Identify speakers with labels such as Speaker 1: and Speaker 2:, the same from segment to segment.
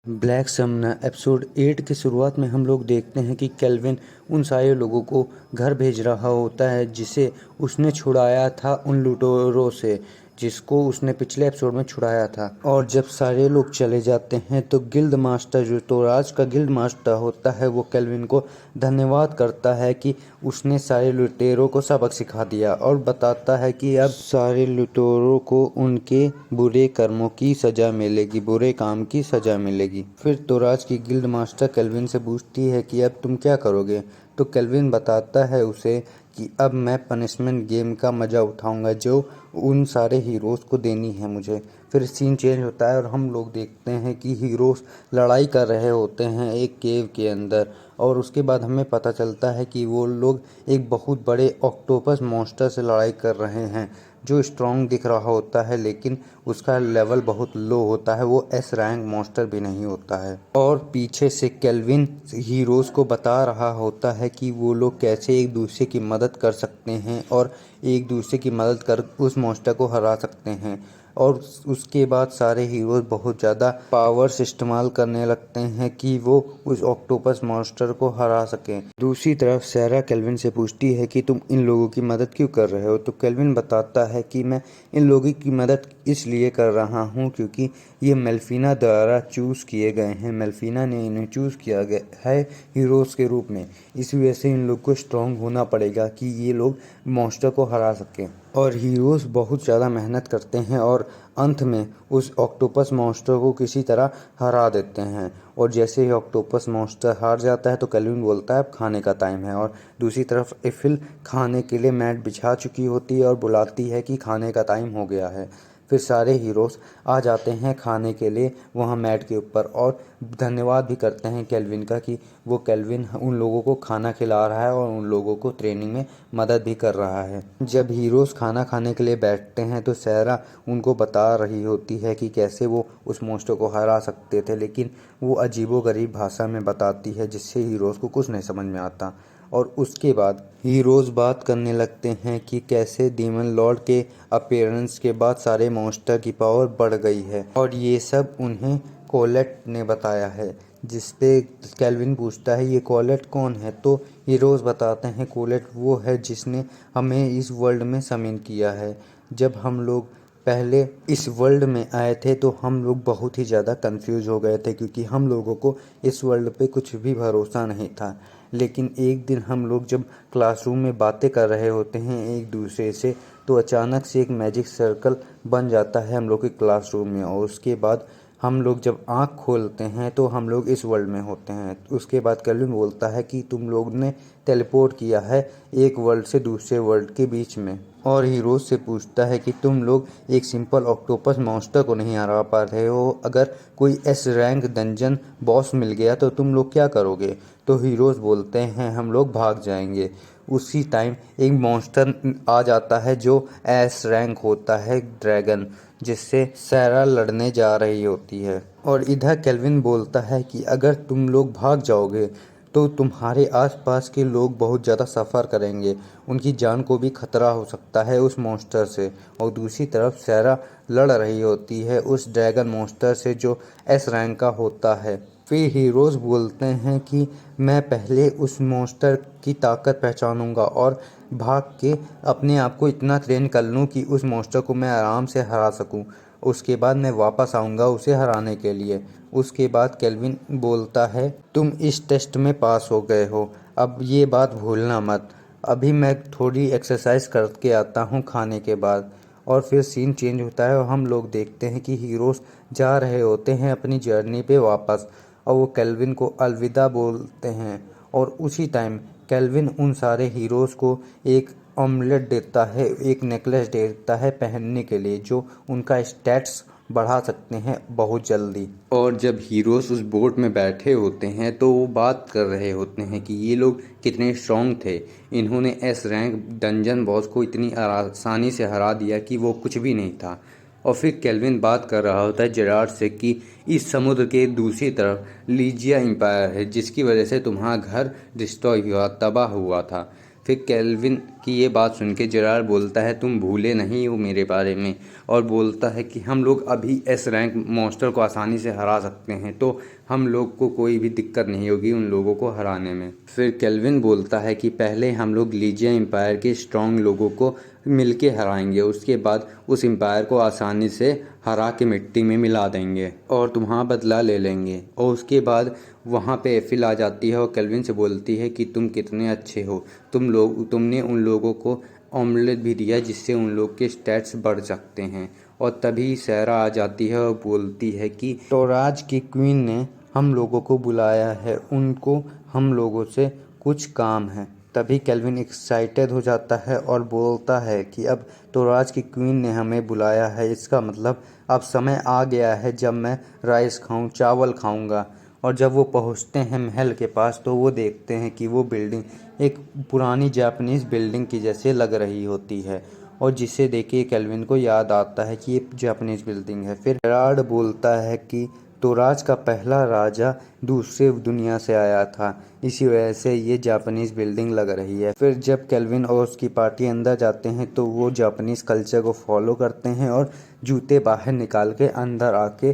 Speaker 1: Black समना episode 8 की शुरुआत में हम लोग देखते हैं कि केल्विन उन सारे लोगों को घर भेज रहा होता है जिसे उसने छुड़ाया था उन लुटेरों से, जिसको उसने पिछले एपिसोड में छुड़ाया था। और जब सारे लोग चले जाते हैं तो गिल्ड मास्टर, जो तोराज का गिल्ड मास्टर होता है, वो केल्विन को धन्यवाद करता है कि उसने सारे लुटेरों को सबक सिखा दिया और बताता है कि अब सारे लुटेरों को उनके बुरे कर्मों की सजा मिलेगी, बुरे काम की सजा मिलेगी। फिर तोराज की गिल्ड मास्टर केल्विन से पूछती है कि अब तुम क्या करोगे, तो केल्विन बताता है उसे कि अब मैं पनिशमेंट गेम का मज़ा उठाऊंगा जो उन सारे हीरोज़ को देनी है मुझे। फिर सीन चेंज होता है और हम लोग देखते हैं कि हीरोज़ लड़ाई कर रहे होते हैं एक केव के अंदर, और उसके बाद हमें पता चलता है कि वो लोग एक बहुत बड़े ऑक्टोपस मॉन्स्टर से लड़ाई कर रहे हैं जो स्ट्रॉन्ग दिख रहा होता है, लेकिन उसका लेवल बहुत लो होता है, वो एस रैंक मॉन्स्टर भी नहीं होता है। और पीछे से केल्विन हीरोज़ को बता रहा होता है कि वो लोग कैसे एक दूसरे की मदद कर सकते हैं और एक दूसरे की मदद कर उस मॉन्स्टर को हरा सकते हैं। और उसके बाद सारे हीरोज़ बहुत ज़्यादा पावर्स इस्तेमाल करने लगते हैं कि वो उस ऑक्टोपस मॉन्स्टर को हरा सकें। दूसरी तरफ सैरा केल्विन से पूछती है कि तुम इन लोगों की मदद क्यों कर रहे हो, तो केल्विन बताता है कि मैं इन लोगों की मदद इसलिए कर रहा हूँ क्योंकि ये मेल्फिना द्वारा चूज़ किए गए हैं। मेल्फिना ने इन्हें चूज़ किया गया है हीरोज़ के रूप में, इस वजह से इन लोग को स्ट्रॉन्ग होना पड़ेगा कि ये लोग मॉन्स्टर को हरा सकें। और हीरोज़ बहुत ज़्यादा मेहनत करते हैं और अंत में उस ऑक्टोपस मॉन्स्टर को किसी तरह हरा देते हैं। और जैसे ही ऑक्टोपस मॉन्स्टर हार जाता है तो केल्विन बोलता है अब खाने का टाइम है, और दूसरी तरफ एफिल खाने के लिए मैट बिछा चुकी होती है और बुलाती है कि खाने का टाइम हो गया है। फिर सारे हीरोज़ आ जाते हैं खाने के लिए वहाँ मैट के ऊपर, और धन्यवाद भी करते हैं केल्विन का कि वो केल्विन उन लोगों को खाना खिला रहा है और उन लोगों को ट्रेनिंग में मदद भी कर रहा है। जब हीरोज़ खाना खाने के लिए बैठते हैं तो सैरा उनको बता रही होती है कि कैसे वो उस मॉन्स्टर को हरा सकते थे, लेकिन वो अजीबोगरीब भाषा में बताती है जिससे हीरोज़ को कुछ नहीं समझ में आता। और उसके बाद हीरोज़ बात करने लगते हैं कि कैसे डीमन लॉर्ड के अपीयरेंस के बाद सारे मॉन्स्टर की पावर बढ़ गई है, और ये सब उन्हें कोलेट ने बताया है। जिस पे केल्विन पूछता है ये कोलेट कौन है, तो हीरोज़ बताते हैं कोलेट वो है जिसने हमें इस वर्ल्ड में समिन किया है। जब हम लोग पहले इस वर्ल्ड में आए थे तो हम लोग बहुत ही ज़्यादा कंफ्यूज हो गए थे क्योंकि हम लोगों को इस वर्ल्ड पे कुछ भी भरोसा नहीं था। लेकिन एक दिन हम लोग जब क्लासरूम में बातें कर रहे होते हैं एक दूसरे से, तो अचानक से एक मैजिक सर्कल बन जाता है हम लोग के क्लासरूम में, और उसके बाद हम लोग जब आँख खोलते हैं तो हम लोग इस वर्ल्ड में होते हैं। उसके बाद केल्विन बोलता है कि तुम लोग ने टेलीपोर्ट किया है एक वर्ल्ड से दूसरे वर्ल्ड के बीच में, और हीरोज़ से पूछता है कि तुम लोग एक सिंपल ऑक्टोपस मॉन्स्टर को नहीं हरा पा रहे हो, अगर कोई एस रैंक डंजन बॉस मिल गया तो तुम लोग क्या करोगे, तो हीरोज़ बोलते हैं हम लोग भाग जाएंगे। उसी टाइम एक मॉन्स्टर आ जाता है जो एस रैंक होता है ड्रैगन, जिससे सैरा लड़ने जा रही होती है। और इधर केल्विन बोलता है कि अगर तुम लोग भाग जाओगे तो तुम्हारे आसपास के लोग बहुत ज़्यादा सफ़र करेंगे, उनकी जान को भी खतरा हो सकता है उस मॉन्स्टर से। और दूसरी तरफ सैरा लड़ रही होती है उस ड्रैगन मॉन्स्टर से जो एस रैंक का होता है। फिर हीरोज़ बोलते हैं कि मैं पहले उस मॉन्स्टर की ताकत पहचानूंगा और भाग के अपने आप को इतना ट्रेन कर लूँ कि उस मॉन्स्टर को मैं आराम से हरा सकूं, उसके बाद मैं वापस आऊँगा उसे हराने के लिए। उसके बाद केल्विन बोलता है तुम इस टेस्ट में पास हो गए हो, अब ये बात भूलना मत, अभी मैं थोड़ी एक्सरसाइज करके आता हूँ खाने के बाद। और फिर सीन चेंज होता है और हम लोग देखते हैं कि हीरोज़ जा रहे होते हैं अपनी जर्नी पे वापस, और वो केल्विन को अलविदा बोलते हैं। और उसी टाइम केल्विन उन सारे हीरोज़ को एक ऑमलेट देता है, एक नेकलेस देता है पहनने के लिए जो उनका स्टैट्स बढ़ा सकते हैं बहुत जल्दी। और जब हीरोज़ उस बोट में बैठे होते हैं तो वो बात कर रहे होते हैं कि ये लोग कितने स्ट्रॉन्ग थे, इन्होंने एस रैंक डंजन बॉस को इतनी आसानी से हरा दिया कि वो कुछ भी नहीं था। और फिर केल्विन बात कर रहा होता है जेरार्ड से कि इस समुद्र के दूसरी तरफ लीजिया एम्पायर है जिसकी वजह से तुम्हारा घर डिस्ट्रॉय हुआ, तबाह हुआ था। फिर केल्विन की ये बात सुन के जेरार्ड बोलता है तुम भूले नहीं हो मेरे बारे में, और बोलता है कि हम लोग अभी एस रैंक मॉन्स्टर को आसानी से हरा सकते हैं, तो हम लोग को कोई भी दिक्कत नहीं होगी उन लोगों को हराने में। फिर केल्विन बोलता है कि पहले हम लोग लीजिया एम्पायर के स्ट्रॉन्ग लोगों को मिलके हराएंगे, उसके बाद उस एम्पायर को आसानी से हरा के मिट्टी में मिला देंगे और तुम्हारा बदला ले लेंगे। और उसके बाद वहाँ पे एफिल आ जाती है और केल्विन से बोलती है कि तुम कितने अच्छे हो, तुमने उन लोगों को ऑमलेट भी दिया जिससे उन लोग के स्टैट्स बढ़ सकते हैं। और तभी सैरा आ जाती है और बोलती है कि तोराज की क्वीन ने हम लोगों को बुलाया है, उनको हम लोगों से कुछ काम है। तभी केल्विन एक्साइटेड हो जाता है और बोलता है कि अब तोराज की क्वीन ने हमें बुलाया है, इसका मतलब अब समय आ गया है जब मैं राइस खाऊं, चावल खाऊंगा। और जब वो पहुंचते हैं महल के पास तो वो देखते हैं कि वो बिल्डिंग एक पुरानी जापानीज़ बिल्डिंग की जैसे लग रही होती है, और जिसे देख के केल्विन को याद आता है कि ये जापानीज़ बिल्डिंग है। फिर जेरार्ड बोलता है कि तोराज का पहला राजा दूसरे दुनिया से आया था, इसी वजह से ये जापानीज़ बिल्डिंग लग रही है। फिर जब केल्विन और उसकी पार्टी अंदर जाते हैं तो वो जापानीज़ कल्चर को फॉलो करते हैं और जूते बाहर निकाल के अंदर आके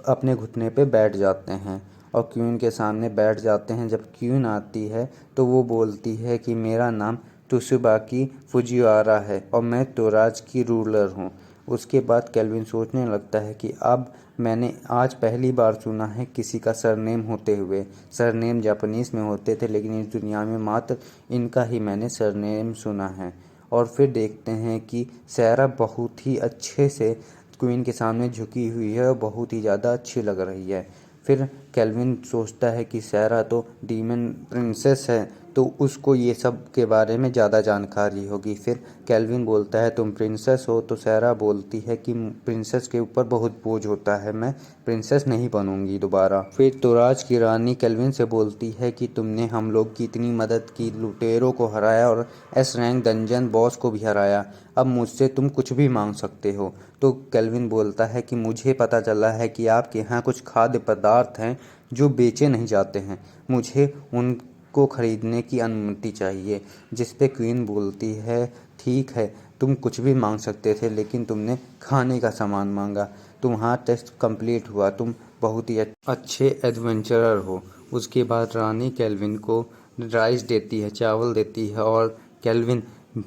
Speaker 1: अपने घुटने पे बैठ जाते हैं और क्वीन के सामने बैठ जाते हैं। जब क्वीन आती है तो वो बोलती है कि मेरा नाम त्सुबाकी फुजिवारा है और मैं तोराज की रूलर हूँ। उसके बाद केल्विन सोचने लगता है कि अब मैंने आज पहली बार सुना है किसी का सरनेम होते हुए। सरनेम जापानीज़ में होते थे लेकिन इस दुनिया में मात्र इनका ही मैंने सरनेम सुना है। और फिर देखते हैं कि सैरा बहुत ही अच्छे से क्वीन के सामने झुकी हुई है और बहुत ही ज़्यादा अच्छी लग रही है। फिर केल्विन सोचता है कि सैरा तो डीमन प्रिंसेस है तो उसको ये सब के बारे में ज़्यादा जानकारी होगी। फिर केल्विन बोलता है तुम प्रिंसेस हो, तो सैरा बोलती है कि प्रिंसेस के ऊपर बहुत बोझ होता है, मैं प्रिंसेस नहीं बनूंगी दोबारा। फिर तोराज की रानी केल्विन से बोलती है कि तुमने हम लोग की इतनी मदद की, लुटेरों को हराया और एस रैंक डंजन बॉस को भी हराया, अब मुझसे तुम कुछ भी मांग सकते हो। तो केल्विन बोलता है कि मुझे पता चला है कि आपके यहाँ कुछ खाद्य पदार्थ हैं जो बेचे नहीं जाते हैं, मुझे उनको खरीदने की अनुमति चाहिए। जिस पे क्वीन बोलती है ठीक है, तुम कुछ भी मांग सकते थे लेकिन तुमने खाने का सामान मांगा, तुम्हारा टेस्ट कंप्लीट हुआ, तुम बहुत ही अच्छे एडवेंचरर हो। उसके बाद रानी केल्विन को राइस देती है, चावल देती है और केल्विन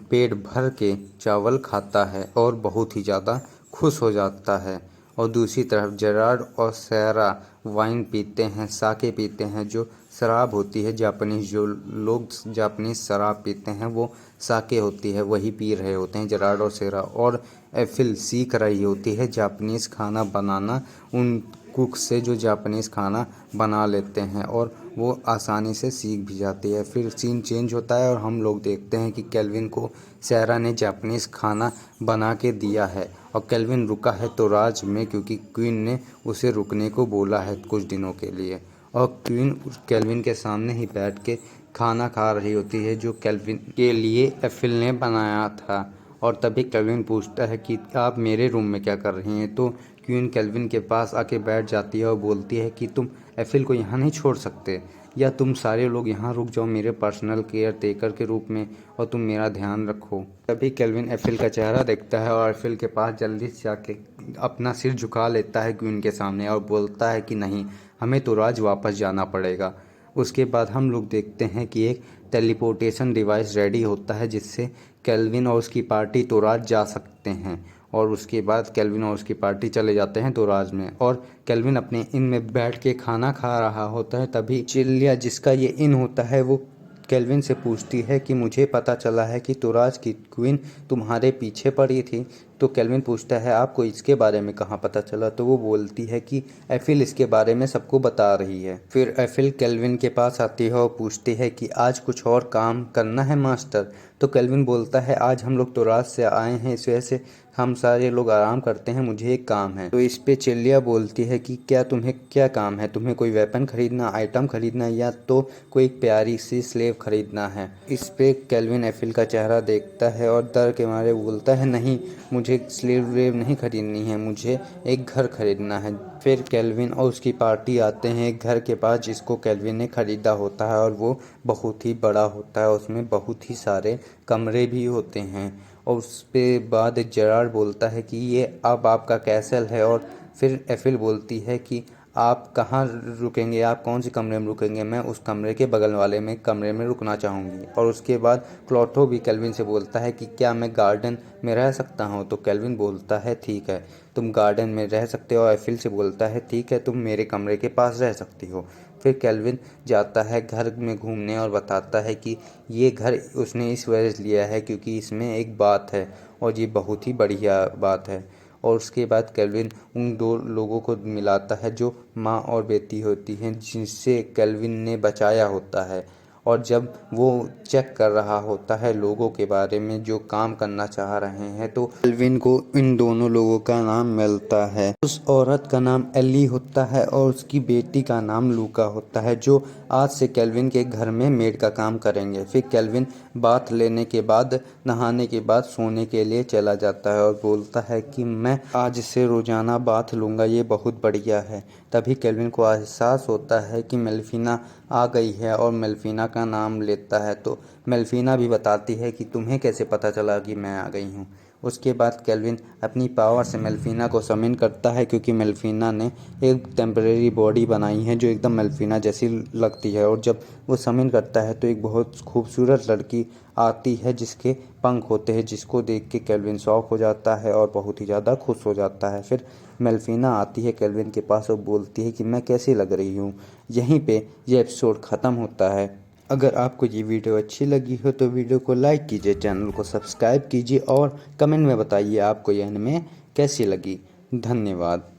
Speaker 1: पेट भर के चावल खाता है और बहुत ही ज़्यादा खुश हो जाता है। और दूसरी तरफ जेरार्ड और सैरा वाइन पीते हैं, साके पीते हैं, जो शराब होती है जापानीज़, जो लोग जापानीज़ शराब पीते हैं वो साके होती है, वही पी रहे होते हैं जेरार्ड और सैरा। और एफिल सीख रही होती है जापानीज़ खाना बनाना उन कुक से जो जापानीज़ खाना बना लेते हैं, और वो आसानी से सीख भी जाती है। फिर सीन चेंज होता है और हम लोग देखते हैं कि केल्विन को सैरा ने जापानीज़ खाना बना के दिया है और केल्विन रुका है तोराज में क्योंकि क्वीन ने उसे रुकने को बोला है कुछ दिनों के लिए। और क्वीन केल्विन के सामने ही बैठ के खाना खा रही होती है जो केल्विन के लिए एफिल ने बनाया था। और तभी केल्विन पूछता है कि आप मेरे रूम में क्या कर रही हैं, तो क्वीन केल्विन के पास आके बैठ जाती है और बोलती है कि तुम एफिल को यहाँ नहीं छोड़ सकते, या तुम सारे लोग यहाँ रुक जाओ मेरे पर्सनल केयर टेकर के रूप में और तुम मेरा ध्यान रखो। तभी केल्विन एफिल का चेहरा देखता है और एफिल के पास जल्दी से जाके अपना सिर झुका लेता है क्वीन के सामने और बोलता है कि नहीं, हमें तो राज वापस जाना पड़ेगा। उसके बाद हम लोग देखते हैं कि एक टेलीपोर्टेशन डिवाइस रेडी होता है जिससे केल्विन और उसकी पार्टी तोराज जा सकते हैं। और उसके बाद केल्विन और उसकी पार्टी चले जाते हैं तोराज में और केल्विन अपने इन में बैठ के खाना खा रहा होता है। तभी चिल्लिया, जिसका ये इन होता है, वो केल्विन से पूछती है कि मुझे पता चला है कि तोराज की क्वीन तुम्हारे पीछे पड़ी थी। तो केल्विन पूछता है आपको इसके बारे में कहाँ पता चला, तो वो बोलती है कि एफिल इसके बारे में सबको बता रही है। फिर एफिल केल्विन के पास आती है और पूछती है कि आज कुछ और काम करना है मास्टर। तो केल्विन बोलता है आज हम लोग तोराज से आए हैं, इस वजह से हम सारे लोग आराम करते हैं, मुझे एक काम है। तो इस पे चिल्लिया बोलती है कि क्या तुम्हें क्या काम है, तुम्हें कोई वेपन खरीदना, आइटम खरीदना, या तो कोई प्यारी सी स्लेव खरीदना है। इस पे केल्विन एफिल का चेहरा देखता है और डर के मारे बोलता है, नहीं, मुझे स्लेव वेव नहीं खरीदनी है, मुझे एक घर खरीदना है। फिर केल्विन और उसकी पार्टी आते हैं एक घर के पास जिसको केल्विन ने खरीदा होता है और वो बहुत ही बड़ा होता है, उसमें बहुत ही सारे कमरे भी होते हैं। और उस पे बाद जेरार्ड बोलता है कि ये अब आपका कैसल है। और फिर एफिल बोलती है कि आप कहाँ रुकेंगे, आप कौन से कमरे में रुकेंगे, मैं उस कमरे के बगल वाले में कमरे में रुकना चाहूँगी। और उसके बाद क्लोथो भी केल्विन से बोलता है कि क्या मैं गार्डन में रह सकता हूँ। तो केल्विन बोलता है ठीक है, तुम गार्डन में रह सकते हो। और एफिल से बोलता है ठीक है, तुम मेरे कमरे के पास रह सकती हो। फिर केल्विन जाता है घर में घूमने और बताता है कि ये घर उसने इस वजह से लिया है क्योंकि इसमें एक बात है और ये बहुत ही बढ़िया बात है। और उसके बाद केल्विन उन दो लोगों को मिलाता है जो माँ और बेटी होती हैं, जिनसे केल्विन ने बचाया होता है। और जब वो चेक कर रहा होता है लोगों के बारे में जो काम करना चाह रहे हैं, तो केल्विन को इन दोनों लोगों का नाम मिलता है। उस औरत का नाम एली होता है और उसकी बेटी का नाम लूका होता है, जो आज से केल्विन के घर में मेड का काम करेंगे। फिर केल्विन बाथ लेने के बाद, नहाने के बाद सोने के लिए चला जाता है और बोलता है कि मैं आज से रोजाना बाथ लूँगा, ये बहुत बढ़िया है। तभी केल्विन को एहसास होता है कि मेल्फिना आ गई है और मेल्फिना का नाम लेता है। तो मेल्फिना भी बताती है कि तुम्हें कैसे पता चला कि मैं आ गई हूँ। उसके बाद केल्विन अपनी पावर से मेल्फिना को समिन करता है क्योंकि मेल्फिना ने एक टेम्परेरी बॉडी बनाई है जो एकदम मेल्फिना जैसी लगती है। और जब वो समिन करता है तो एक बहुत खूबसूरत लड़की आती है जिसके पंख होते हैं, जिसको देख के केल्विन शॉक हो जाता है और बहुत ही ज़्यादा खुश हो जाता है। फिर मेल्फिना आती है केल्विन के पास और बोलती है कि मैं कैसी लग रही हूँ। यहीं पे ये एपिसोड ख़त्म होता है। अगर आपको ये वीडियो अच्छी लगी हो तो वीडियो को लाइक कीजिए, चैनल को सब्सक्राइब कीजिए और कमेंट में बताइए आपको यह एनिमे कैसी लगी। धन्यवाद।